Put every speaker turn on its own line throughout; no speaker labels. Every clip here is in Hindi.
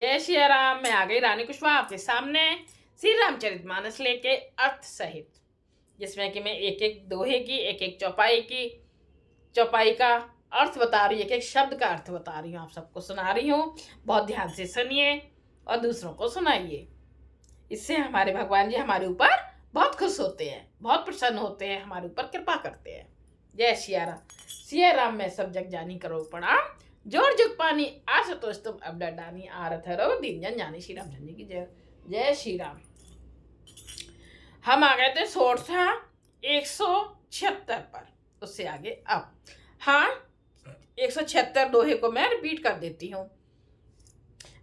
जय सिया राम। मैं आ गई रानी कुशवाहा आपके सामने श्री रामचरितमानस लेके अर्थ सहित, जिसमें कि मैं एक एक दोहे की, एक एक चौपाई का अर्थ बता रही हूँ, एक एक शब्द का अर्थ बता रही हूँ, आप सबको सुना रही हूँ। बहुत ध्यान से सुनिए और दूसरों को सुनाइए। इससे हमारे भगवान जी हमारे ऊपर बहुत खुश होते हैं, बहुत प्रसन्न होते हैं, हमारे ऊपर कृपा करते हैं। जय सिया राम। सिया राम में सब जग जानी करो प्रणाम, जोर जुग पानी आशुतोष तुम अब डानी आरत हरो दीन जन जानी। श्री रामचंद्र जी की जय। जय श्री राम। हम आ गए थे सोरठा 176 पर, उससे आगे अब हाँ 176 दोहे को मैं रिपीट कर देती हूँ।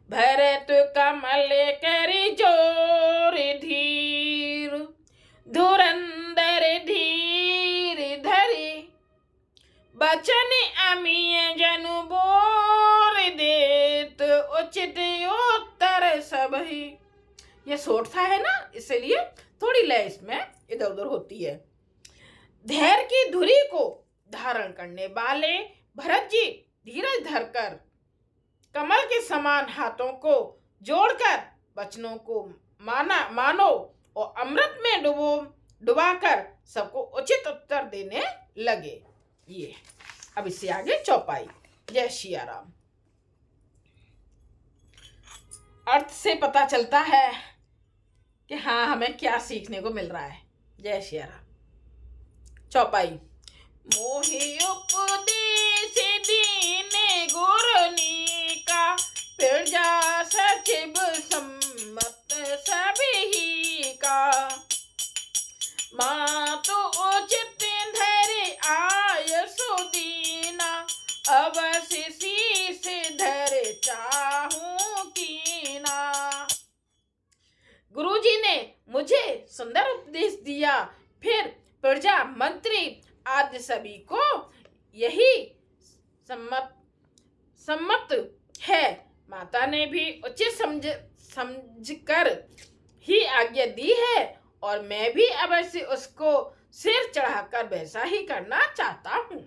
भरत कमल करी जोर धीर, धुरंधर धीर धरे, बचन अमीय जनु बोर देत, उचित उत्तर सबही। ये सोठता है ना, इसलिए थोड़ी लय इसमें इधर उधर होती है। धैर्य की धुरी को धारण करने वाले भरत जी धीरज धरकर कमल के समान हाथों को जोड़कर वचनों को मानो और अमृत में डुबाकर सबको उचित उत्तर देने लगे। ये अब इससे आगे चौपाई। जय सिया राम। अर्थ से पता चलता है कि हाँ हमें क्या सीखने को मिल रहा है। जय सिया राम। चौपाई। मोहि उपदेश दीने गुरनी का, प्रजा सचिव सम्मत सभी का, मातु उचित धरि आय सुदीना, अवश्य शीस धर चाहूं कीना। गुरुजी ने मुझे सुंदर उपदेश दिया, फिर प्रजा मंत्री आदि सभी को यही सम्मत है। माता ने भी उचित समझकर ही आज्ञा दी है और मैं भी अवश्य उसको सिर चढ़ाकर वैसा ही करना चाहता हूँ।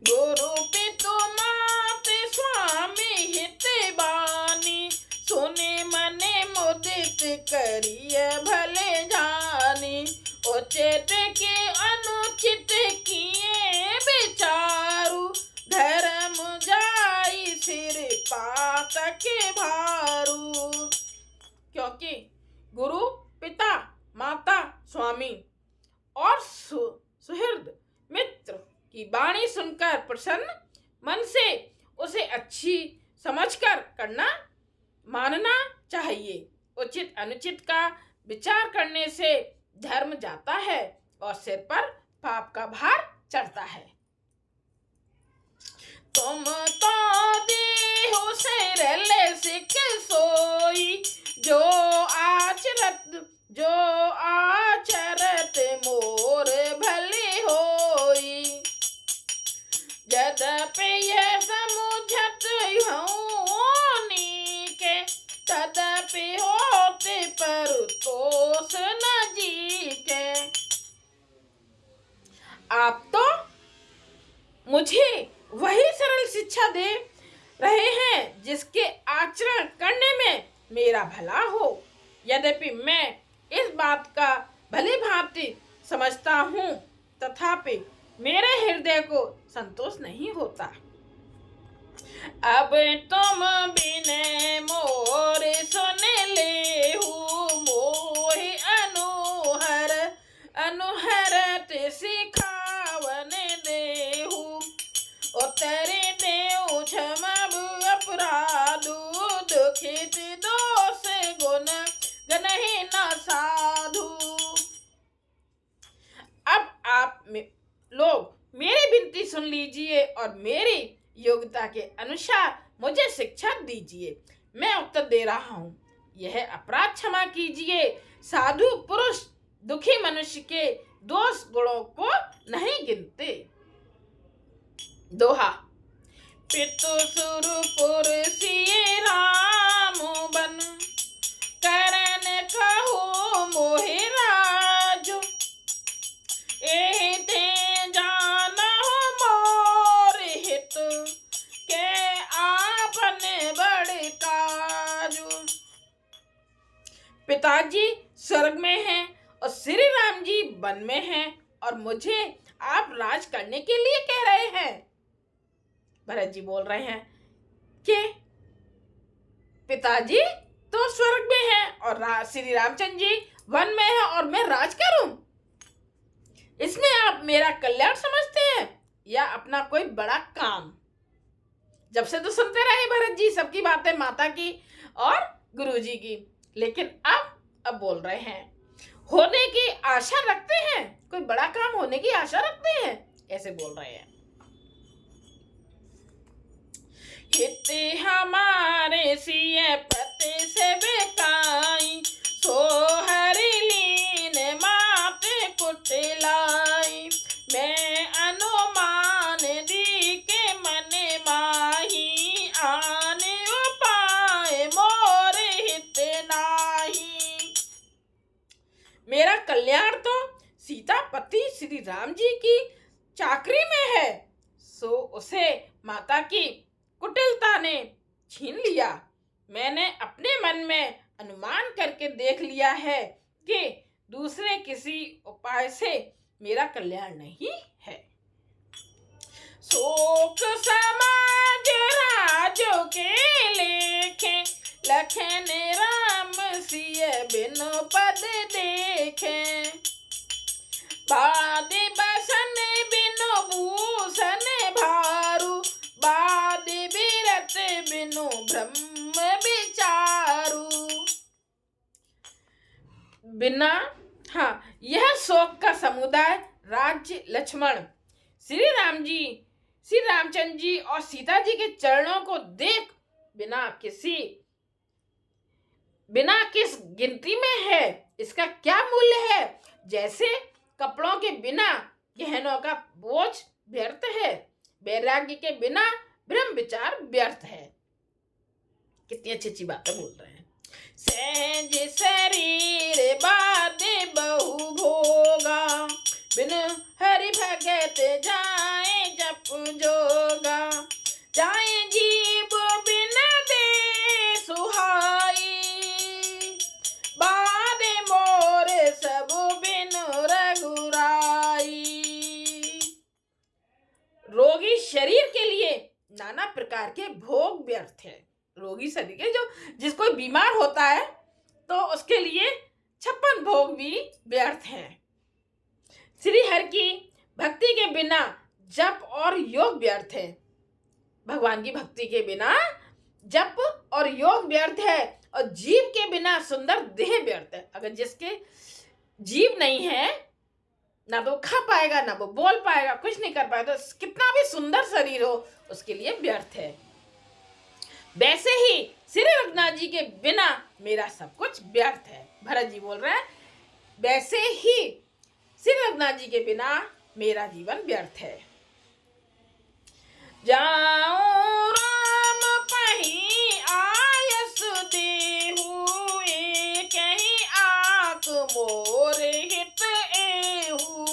गुरु पितु मात स्वामी हित बानी, सुने मने मुदित करिय भले जानी, उचित के अनुचित किए विचारु, धर्म जाई सिर पातक भारू। क्योंकि गुरु पिता माता स्वामी और सुहृद मित्र की वाणी सुनकर प्रसन्न मन से उसे अच्छी समझकर करना मानना चाहिए। उचित अनुचित का विचार करने से धर्म जाता है और सिर पर पाप का भार चढ़ता है। तुम तो देहो सिरले सिक सोई, जो आचरत मोर भले होई, यद्यपि यह समुझत होनी के, तदपि होते पर तोष न जी के। आप तो मुझे वही सरल शिक्षा दे रहे हैं जिसके आचरण करने में मेरा भला हो। यद्यपि मैं इस बात का भली भांति समझता हूँ, तथापि मेरे हृदय को संतोष नहीं होता। अब तुम बिन मोर सुन लेहु, मोहि अनुहरत सिखावन देहु, उत्तरे देहु क्षमब अपराधु, दुखित दोष गुण गनहि न साधु। अब आप लोग मेरी विनती सुन लीजिए और मेरी योग्यता के अनुसार मुझे शिक्षा दीजिए। मैं उत्तर दे रहा हूँ। यह अपराध क्षमा कीजिए। साधु पुरुष दुखी मनुष्य के दोष गुणों को नहीं गिनते। दोहा। पितु सुरपुर सिए राम बन, करन कहु मोहि राजु, एते जानहु मोर हित, के आपन पिताजी स्वर्ग में हैं और श्री राम जी वन में हैं और मुझे आप राज करने के लिए कह रहे हैं। भरत जी बोल रहे हैं कि पिताजी तो स्वर्ग में हैं और श्री रामचंद्र जी वन में हैं और मैं राज करूं। इसमें आप मेरा कल्याण समझते हैं या अपना कोई बड़ा काम? जब से तो सुनते रहे भरत जी सबकी बातें, माता की और गुरुजी की, लेकिन अब बोल रहे हैं होने की आशा रखते हैं, कोई बड़ा काम होने की आशा रखते हैं, ऐसे बोल रहे हैं। हिते हमारे सिए पते से बेकाई, सो हरि लीन माते कुटलाई, मैं अनुमान दी के मने माही, आने उपाय मोर हित नाही। मेरा कल्याण तो सीतापति श्री राम जी की चाकरी में है, सो उसे माता की कुटिलता ने छीन लिया। मैंने अपने मन में अनुमान करके देख लिया है कि दूसरे किसी उपाय से मेरा कल्याण नहीं है। शोक समाज राजो के लेखे, लखन राम सिय बिनु पद देखे, बादे बसन बिनु भूषण भारू, बादे बिरत बिनु ब्रह्म विचारू। बिना यह शोक का समुदाय राज्य लक्ष्मण श्री रामचंद्र जी और सीता जी के चरणों को देख बिना किस गिनती में है, इसका क्या मूल्य है? जैसे कपड़ों के बिना गहनों का बोझ व्यर्थ है, वैराग्य के बिना ब्रह्म विचार व्यर्थ है। कितनी अच्छी अच्छी बातें बोल रहे हैं। सहज शरीर बादे बहु भोगा, बिन हरि भगत जाए जप जोगा, जाए जीव बिन दे सुहाई, बादे मोर सब बिन रघुराई। रोगी शरीर के लिए नाना प्रकार के भोग व्यर्थ है। रोगी शरीर के जिस कोई बीमार होता है तो उसके लिए 56 भोग भी व्यर्थ हैं। श्री हरि की भक्ति के बिना जप और योग व्यर्थ है। भगवान की भक्ति के बिना जप और योग व्यर्थ है और जीव के बिना सुंदर देह व्यर्थ है। अगर जिसके जीव नहीं है, ना तो खा पाएगा, ना वो बोल पाएगा, कुछ नहीं कर पाएगा, तो कितना भी सुंदर शरीर हो उसके लिए व्यर्थ है। वैसे ही श्री रघुनाथ जी के बिना मेरा सब कुछ व्यर्थ है। भरत जी बोल रहे हैं वैसे ही श्री रघुनाथ जी के बिना मेरा जीवन व्यर्थ है। जाऊं राम पही आयस देहु, कहीं आक मोर हित एहु,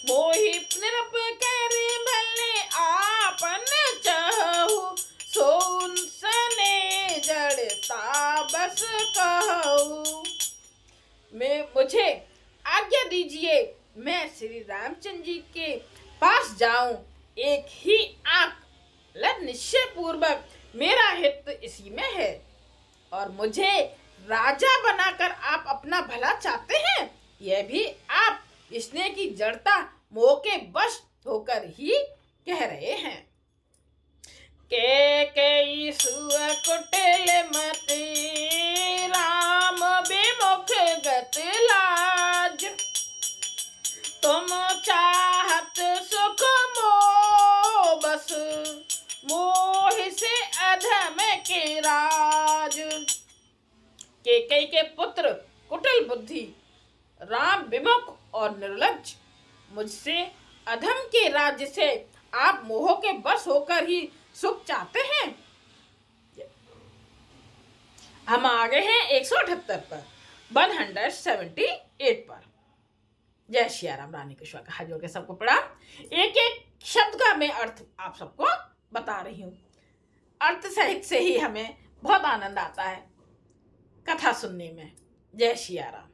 मोहि निरप कर भले आपन चहु, सोन सने जड़ता बस कहू। मुझे आज्ञा दीजिए, मैं श्री रामचंद्र जी के पास जाऊं। एक ही आंख निश्चय पूर्वक मेरा हित इसी में है और मुझे राजा बनाकर आप अपना भला चाहते हैं, यह भी आप स्नेह की जड़ता मोह के वश होकर ही कह रहे हैं। के सुअ कुटिल मति, राम विमुख गत लाज, तुम चाहत सुख मोह बस, मोह से अधम के राज। केकई के पुत्र कुटिल बुद्धि, राम विमुख और निर्लज्ज, मुझसे अधम के राज्य से आप मोह के बस होकर ही सुख चाहते हैं। हम आ गए हैं 178 पर, 178 पर। जय श्री राम, रानी कृष्ण का हाथ जोड़ के सबको प्रणाम। एक एक शब्द का मैं अर्थ आप सबको बता रही हूँ। अर्थ सहित से ही हमें बहुत आनंद आता है कथा था सुनने में। जय सिया राम।